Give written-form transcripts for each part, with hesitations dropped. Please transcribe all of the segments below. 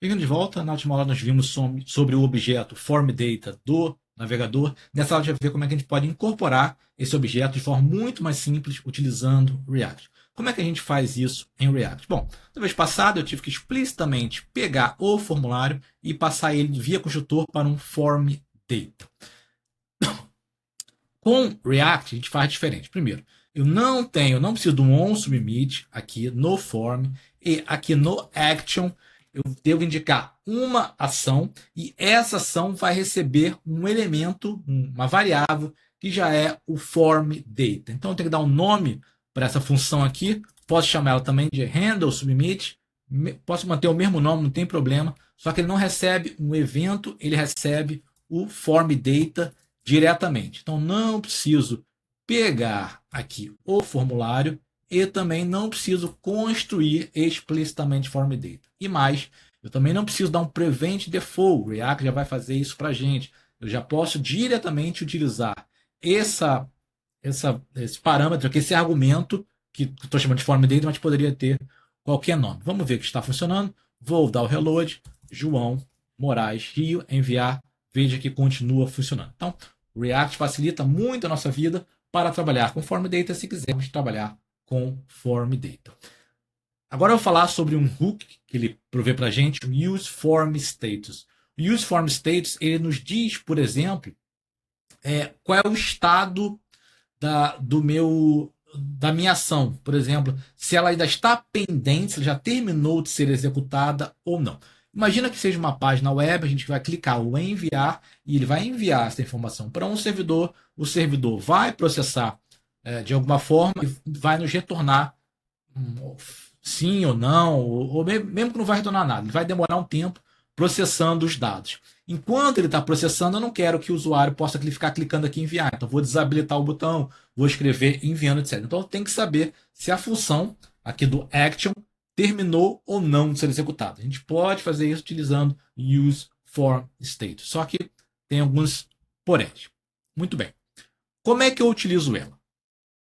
Chegando de volta, na última aula nós vimos sobre o objeto FormData do navegador. Nessa aula a gente vai ver como é que a gente pode incorporar esse objeto de forma muito mais simples utilizando React. Como é que a gente faz isso em React? Bom, na vez passada eu tive que explicitamente pegar o formulário e passar ele via construtor para um FormData. Com React a gente faz diferente. Primeiro, eu não preciso de um onSubmit aqui no form e aqui no action eu devo indicar uma ação e essa ação vai receber um elemento, uma variável que já é o FormData. Então eu tenho que dar um nome para essa função aqui. Posso chamar ela também de handleSubmit. Posso manter o mesmo nome, não tem problema. Só que ele não recebe um evento, ele recebe o FormData diretamente. Então não preciso pegar aqui o formulário e também não preciso construir explicitamente FormData. E mais, eu também não preciso dar um prevent default. O React já vai fazer isso para a gente. Eu já posso diretamente utilizar esse parâmetro aqui, esse argumento, que estou chamando de FormData, mas poderia ter qualquer nome. Vamos ver que está funcionando. Vou dar o reload, João Moraes Rio, enviar, veja que continua funcionando. Então, o React facilita muito a nossa vida para trabalhar com FormData se quisermos trabalhar com FormData. Agora eu vou falar sobre um hook que ele provê para a gente, o useFormStatus. O useFormStatus ele nos diz, por exemplo, qual é o estado da minha ação. Por exemplo, se ela ainda está pendente, se ela já terminou de ser executada ou não. Imagina que seja uma página web, a gente vai clicar o enviar e ele vai enviar essa informação para um servidor. O servidor vai processar de alguma forma e vai nos retornar sim ou não, ou mesmo que não vai retornar nada. Ele vai demorar um tempo processando os dados. Enquanto ele está processando, eu não quero que o usuário possa ficar clicando aqui em enviar. Então, vou desabilitar o botão, vou escrever enviando, etc. Então, eu tenho que saber se a função aqui do action terminou ou não de ser executada. A gente pode fazer isso utilizando useFormStatus. Só que tem alguns poréns. Muito bem. Como é que eu utilizo ela?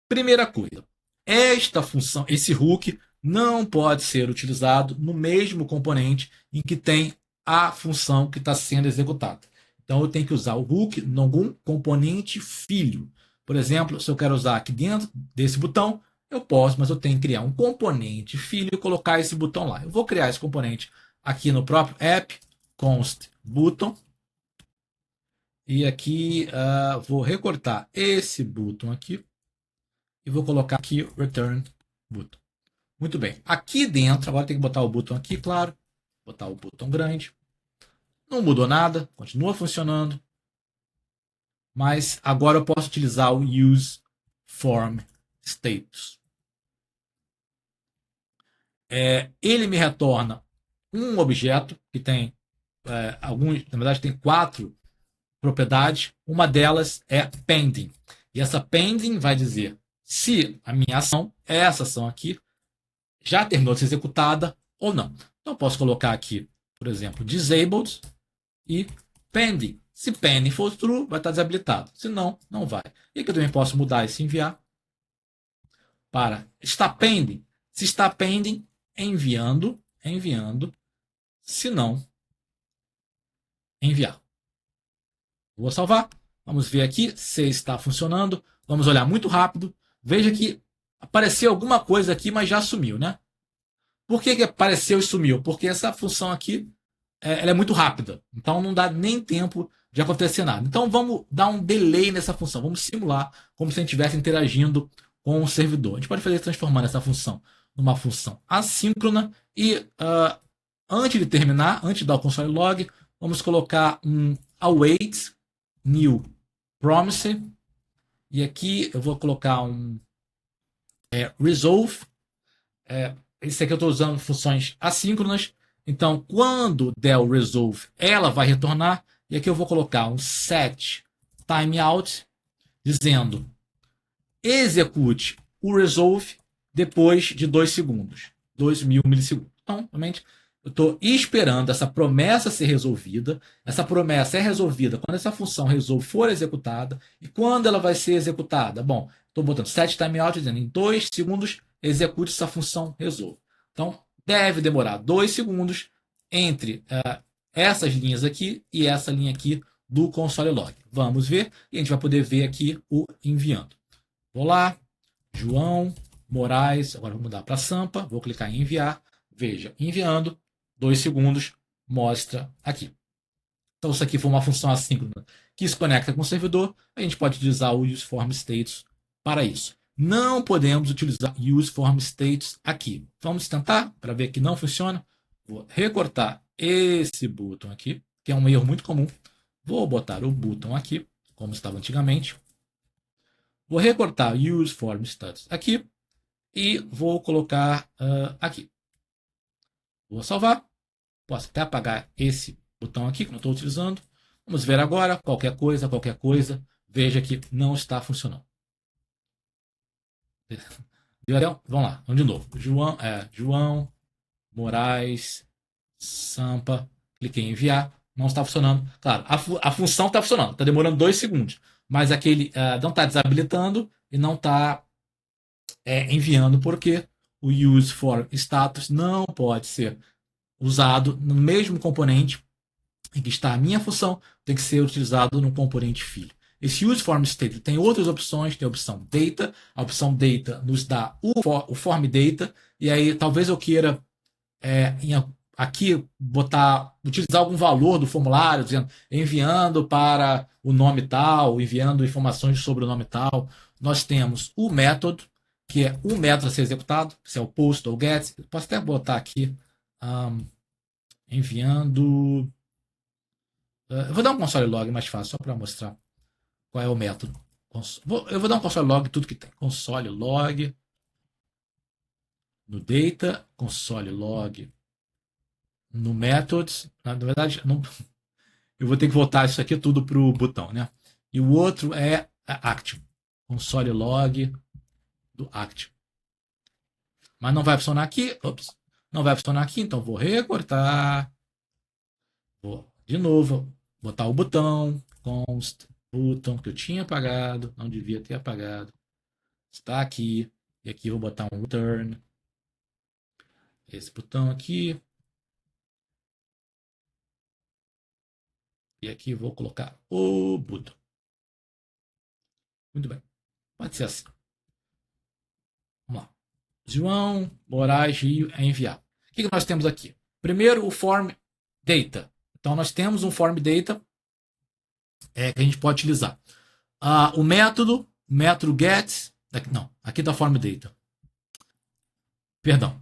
Primeira coisa, esta função, esse hook, não pode ser utilizado no mesmo componente em que tem a função que está sendo executada. Então eu tenho que usar o hook em algum componente filho. Por exemplo, se eu quero usar aqui dentro desse botão, eu posso, mas eu tenho que criar um componente filho e colocar esse botão lá. Eu vou criar esse componente aqui no próprio app, const button. E aqui vou recortar esse botão aqui e vou colocar aqui return button. Muito bem. Aqui dentro, agora tem que botar o botão aqui, claro. Botar o botão grande. Não mudou nada, continua funcionando. Mas agora eu posso utilizar o useFormStatus. Ele me retorna um objeto que tem na verdade tem 4 propriedades. Uma delas é pending. E essa pending vai dizer se a minha ação, essa ação aqui, já terminou de ser executada ou não. Então eu posso colocar aqui, por exemplo, disabled e pending. Se pending for true, vai estar desabilitado. Se não, não vai. E aqui eu também posso mudar esse enviar para está pending. Se está pending, enviando. Se não, enviar. Vou salvar. Vamos ver aqui se está funcionando. Vamos olhar muito rápido. Veja que apareceu alguma coisa aqui, mas já sumiu, né? Por que apareceu e sumiu? Porque essa função aqui ela é muito rápida. Então não dá nem tempo de acontecer nada. Então vamos dar um delay nessa função. Vamos simular como se a gente estivesse interagindo com o servidor. A gente pode fazer transformando essa função numa função assíncrona e antes de terminar, antes de dar o console log, vamos colocar um await new promise e aqui eu vou colocar um resolve. Esse aqui eu estou usando funções assíncronas. Então, quando der o resolve, ela vai retornar. E aqui eu vou colocar um set timeout, dizendo execute o resolve depois de 2 segundos, 2000 milissegundos. Então, realmente, eu estou esperando essa promessa ser resolvida. Essa promessa é resolvida quando essa função resolve for executada. E quando ela vai ser executada? Bom, estou botando set timeout, dizendo em 2 segundos execute essa função resolve. Então, deve demorar 2 segundos entre essas linhas aqui e essa linha aqui do console log. Vamos ver e a gente vai poder ver aqui o enviando. Vou lá, João Moraes, agora vou mudar para Sampa, vou clicar em enviar, veja, enviando, 2 segundos, mostra aqui. Então isso aqui foi uma função assíncrona que se conecta com o servidor, a gente pode utilizar o useFormStatus para isso. Não podemos utilizar useFormStatus aqui. Vamos tentar para ver que não funciona. Vou recortar esse botão aqui, que é um erro muito comum. Vou botar o botão aqui, como estava antigamente. Vou recortar useFormStatus aqui e vou colocar aqui. Vou salvar. Posso até apagar esse botão aqui que não estou utilizando. Vamos ver agora. Qualquer coisa. Veja que não está funcionando. Vamos lá, vamos de novo. João Moraes Sampa. Cliquei em enviar. Não está funcionando. Claro, a função está funcionando. Está demorando 2 segundos. Mas aquele não está desabilitando e não está enviando porque o useFormStatus não pode ser usado no mesmo componente em que está a minha função, tem que ser utilizado no componente filho. Esse useFormStatus tem outras opções, tem a opção Data, a opção Data nos dá o Form Data, e aí talvez eu queira aqui utilizar algum valor do formulário, dizendo, enviando para o nome tal, enviando informações sobre o nome tal. Nós temos o método, que é o método a ser executado, se é o post ou get. Posso até botar aqui enviando. Eu vou dar um console log mais fácil, só para mostrar qual é o método. Eu vou dar um console log tudo que tem. Console log no data, console log no methods. Na verdade, não, eu vou ter que voltar isso aqui tudo para o botão, né? E o outro é a action. Console log do action. Mas não vai funcionar aqui. Ops, não vai funcionar aqui, então vou recortar. Vou de novo botar o botão const button que eu tinha apagado, não devia ter apagado. Está aqui. E aqui eu vou botar um return. Esse botão aqui. E aqui vou colocar o botão. Muito bem. Pode ser assim. Vamos lá. João Moraes Rio é enviar. O que nós temos aqui? Primeiro, o form data. Então, nós temos um form data que a gente pode utilizar. O método get. Não, aqui está form data. Perdão.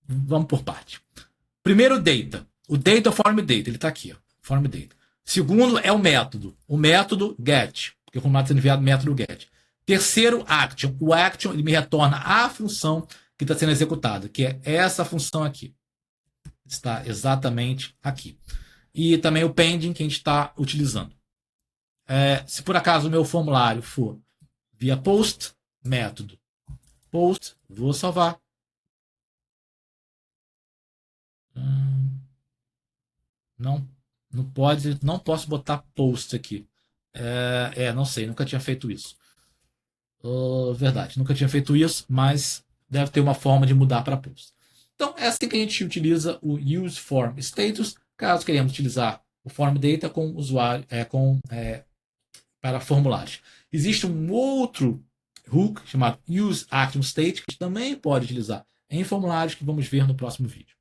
Vamos por parte. Primeiro, data. O data form data. Ele está aqui. Ó, form data. Segundo é o método get. Porque o formato sendo enviado método get. Terceiro, action. O action ele me retorna a função que está sendo executada, que é essa função aqui. Está exatamente aqui. E também o pending que a gente está utilizando. Se por acaso o meu formulário for via post, método post, vou salvar. Não posso botar post aqui. Não sei, nunca tinha feito isso. Verdade, nunca tinha feito isso, mas deve ter uma forma de mudar para post. Então, é assim que a gente utiliza o useFormStatus, caso queremos utilizar o form data com usuário, para formulários. Existe um outro hook chamado useActionState, que também pode utilizar em formulários, que vamos ver no próximo vídeo.